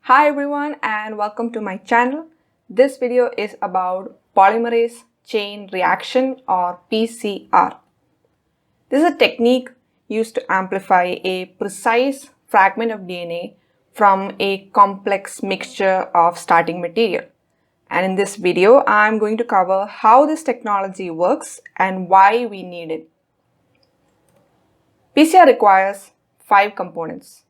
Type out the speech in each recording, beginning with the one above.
Hi everyone and welcome to my channel. This video is about polymerase chain reaction or PCR. This is a technique used to amplify a precise fragment of DNA from a complex mixture of starting material. And in this video, I'm going to cover how this technology works and why we need it. PCR requires 5 components: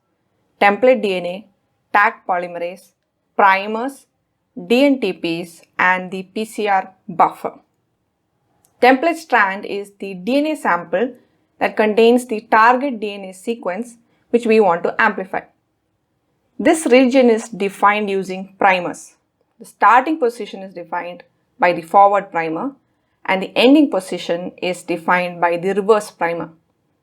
template DNA, Taq polymerase, primers, dNTPs, and the PCR buffer. Template strand is the DNA sample that contains the target DNA sequence which we want to amplify. This region is defined using primers. The starting position is defined by the forward primer and the ending position is defined by the reverse primer.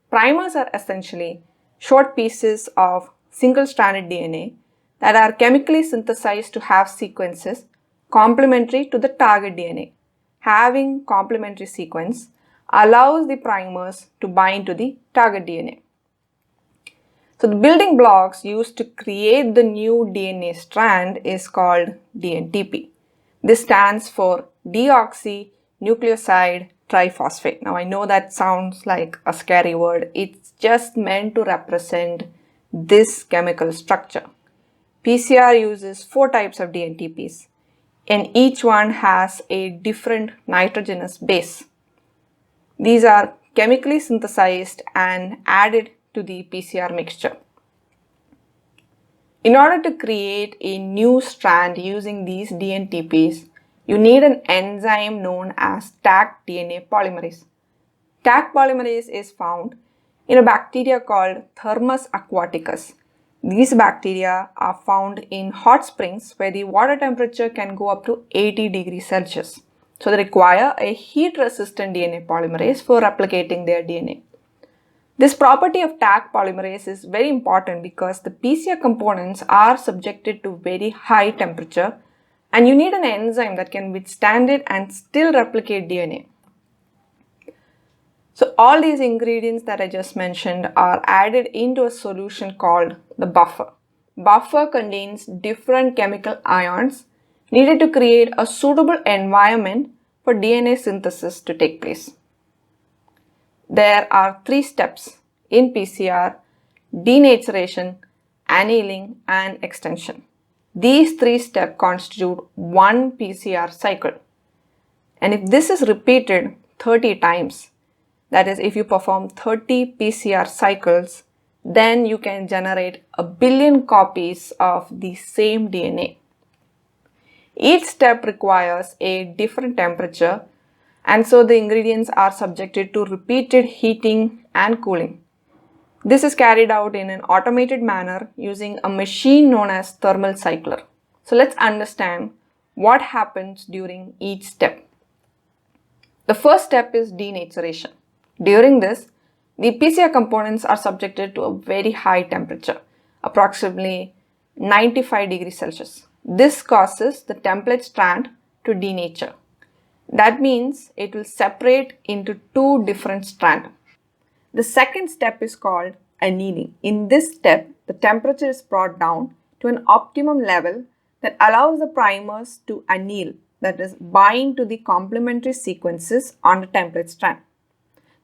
Primers are essentially short pieces of single-stranded DNA that are chemically synthesized to have sequences complementary to the target DNA. Having complementary sequence allows the primers to bind to the target DNA. So the building blocks used to create the new DNA strand is called dNTP. This stands for deoxynucleoside triphosphate. Now I know that sounds like a scary word. It's just meant to represent this chemical structure. PCR uses 4 types of dNTPs and each one has a different nitrogenous base. These are chemically synthesized and added to the PCR mixture. In order to create a new strand using these dNTPs, you need an enzyme known as Taq DNA polymerase. Taq polymerase is found in a bacteria called Thermus aquaticus. These bacteria are found in hot springs where the water temperature can go up to 80 degrees Celsius. So they require a heat-resistant DNA polymerase for replicating their DNA. This property of Taq polymerase is very important because the PCR components are subjected to very high temperature and you need an enzyme that can withstand it and still replicate DNA. So all these ingredients that I just mentioned are added into a solution called the buffer. Buffer contains different chemical ions needed to create a suitable environment for DNA synthesis to take place. There are 3 steps in PCR: denaturation, annealing, and extension. These 3 steps constitute one PCR cycle. And if this is repeated 30 times, that is, if you perform 30 PCR cycles, then you can generate 1 billion copies of the same DNA. Each step requires a different temperature, and so the ingredients are subjected to repeated heating and cooling. This is carried out in an automated manner using a machine known as thermal cycler. So let's understand what happens during each step. The first step is denaturation. During this, the PCR components are subjected to a very high temperature, approximately 95 degrees Celsius. This causes the template strand to denature. That means it will separate into 2 different strands. The second step is called annealing. In this step, the temperature is brought down to an optimum level that allows the primers to anneal, that is, bind to the complementary sequences on the template strand.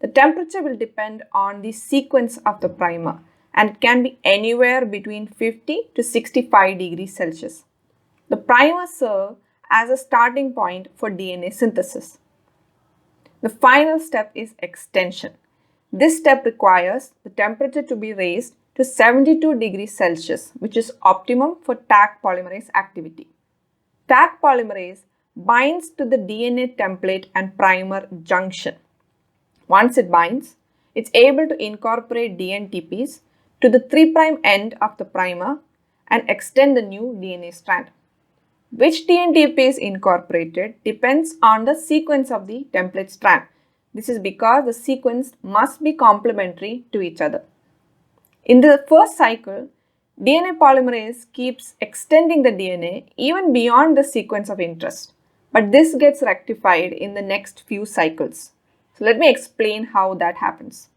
The temperature will depend on the sequence of the primer and it can be anywhere between 50 to 65 degrees Celsius. The primers serve as a starting point for DNA synthesis. The final step is extension. This step requires the temperature to be raised to 72 degrees Celsius, which is optimum for Taq polymerase activity. Taq polymerase binds to the DNA template and primer junction. Once it binds, it's able to incorporate dNTPs to the 3' end of the primer and extend the new DNA strand. Which dNTP is incorporated depends on the sequence of the template strand. This is because the sequence must be complementary to each other. In the first cycle, DNA polymerase keeps extending the DNA even beyond the sequence of interest, but this gets rectified in the next few cycles. So let me explain how that happens.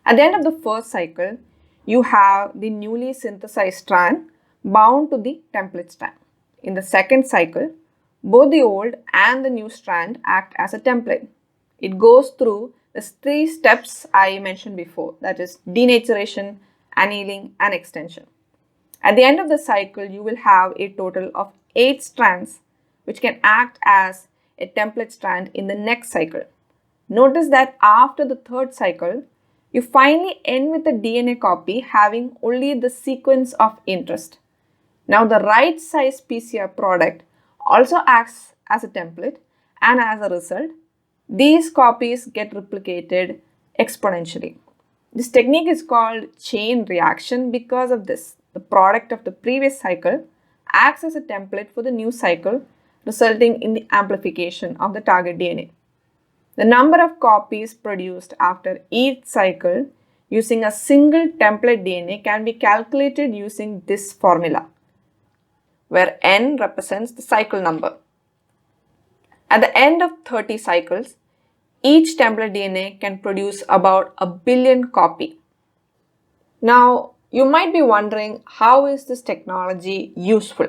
At the end of the first cycle, you have the newly synthesized strand bound to the template strand. In the second cycle, both the old and the new strand act as a template. It goes through the 3 steps I mentioned before, that is denaturation, annealing and extension. At the end of the cycle, you will have a total of 8 strands which can act as a template strand in the next cycle. Notice that after the third cycle, you finally end with a DNA copy having only the sequence of interest. Now the right size PCR product also acts as a template, and as a result, these copies get replicated exponentially. This technique is called chain reaction because of this. The product of the previous cycle acts as a template for the new cycle, resulting in the amplification of the target DNA. The number of copies produced after each cycle using a single template DNA can be calculated using this formula, where n represents the cycle number. At the end of 30 cycles, each template DNA can produce about 1 billion copies. Now, you might be wondering, how is this technology useful?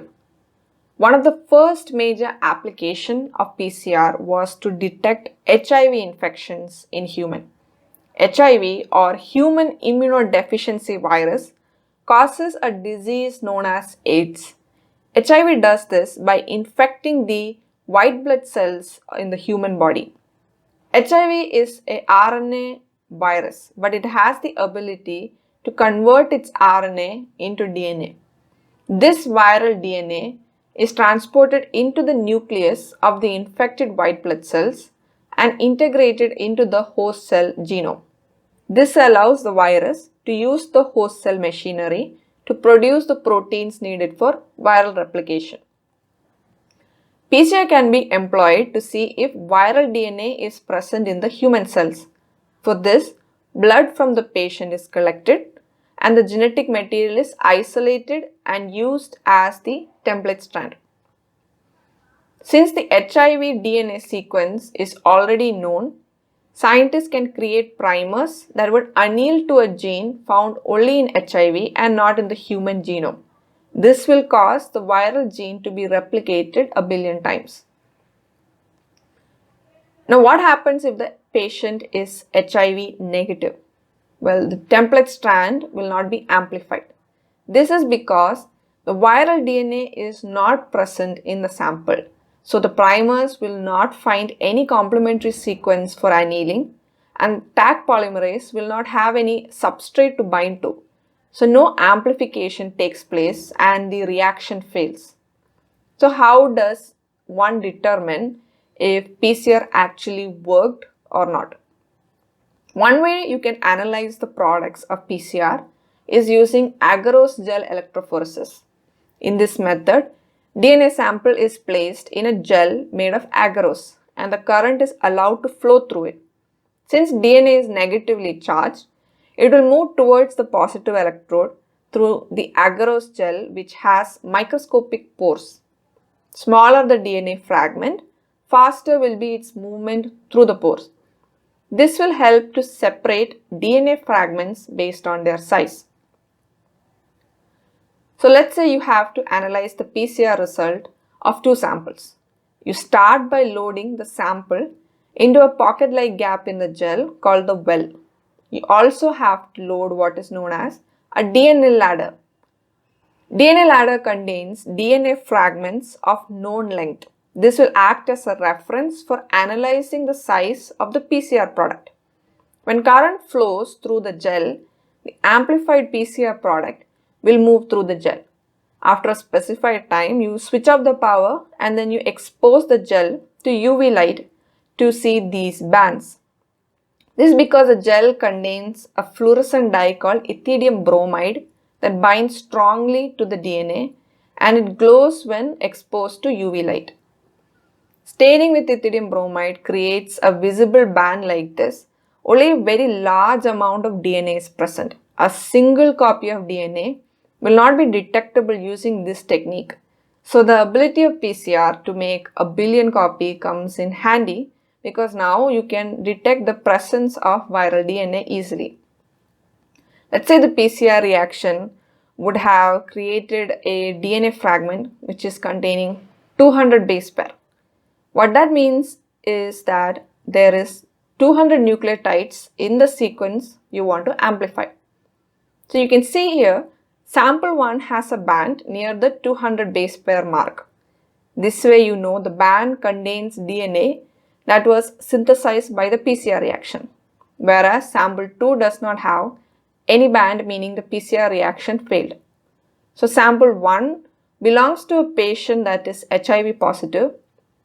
One of the first major applications of PCR was to detect HIV infections in humans. HIV, or human immunodeficiency virus, causes a disease known as AIDS. HIV does this by infecting the white blood cells in the human body. HIV is a RNA virus, but it has the ability to convert its RNA into DNA. This viral DNA is transported into the nucleus of the infected white blood cells and integrated into the host cell genome. This allows the virus to use the host cell machinery to produce the proteins needed for viral replication. PCR can be employed to see if viral DNA is present in the human cells. For this, blood from the patient is collected and the genetic material is isolated and used as the template strand. Since the HIV DNA sequence is already known, scientists can create primers that would anneal to a gene found only in HIV and not in the human genome. This will cause the viral gene to be replicated 1 billion times. Now, what happens if the patient is HIV negative? Well, the template strand will not be amplified. This is because the viral DNA is not present in the sample. So the primers will not find any complementary sequence for annealing, and Taq polymerase will not have any substrate to bind to. So no amplification takes place and the reaction fails. So how does one determine if PCR actually worked or not? One way you can analyze the products of PCR is using Agarose Gel Electrophoresis. In this method, DNA sample is placed in a gel made of agarose and the current is allowed to flow through it. Since DNA is negatively charged, it will move towards the positive electrode through the agarose gel, which has microscopic pores. Smaller the DNA fragment, faster will be its movement through the pores. This will help to separate DNA fragments based on their size. So let's say you have to analyze the PCR result of 2 samples. You start by loading the sample into a pocket-like gap in the gel called the well. You also have to load what is known as a DNA ladder. DNA ladder contains DNA fragments of known length. This will act as a reference for analyzing the size of the PCR product. When current flows through the gel, the amplified PCR product will move through the gel. After a specified time, you switch off the power and then you expose the gel to UV light to see these bands. This is because the gel contains a fluorescent dye called ethidium bromide that binds strongly to the DNA and it glows when exposed to UV light. Staining with ethidium bromide creates a visible band like this. Only a very large amount of DNA is present. A single copy of DNA will not be detectable using this technique. So the ability of PCR to make 1 billion copy comes in handy because now you can detect the presence of viral DNA easily. Let's say the PCR reaction would have created a DNA fragment which is containing 200 base pair. What that means is that there is 200 nucleotides in the sequence you want to amplify. So you can see here, sample 1 has a band near the 200 base pair mark. This way you know the band contains DNA that was synthesized by the PCR reaction, whereas sample 2 does not have any band, meaning the PCR reaction failed. So sample 1 belongs to a patient that is HIV positive,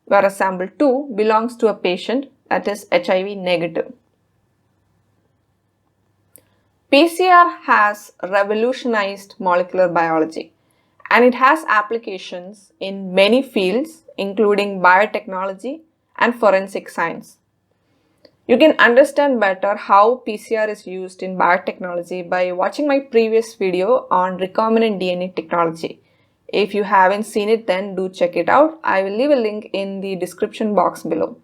whereas sample 2 belongs to a patient that is HIV negative. PCR has revolutionized molecular biology, and it has applications in many fields including biotechnology and forensic science. You can understand better how PCR is used in biotechnology by watching my previous video on recombinant DNA technology. If you haven't seen it, then do check it out. I will leave a link in the description box below.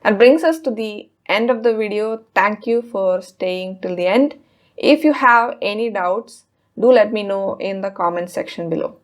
That brings us to the end of the video. Thank you for staying till the end. If you have any doubts, do let me know in the comment section below.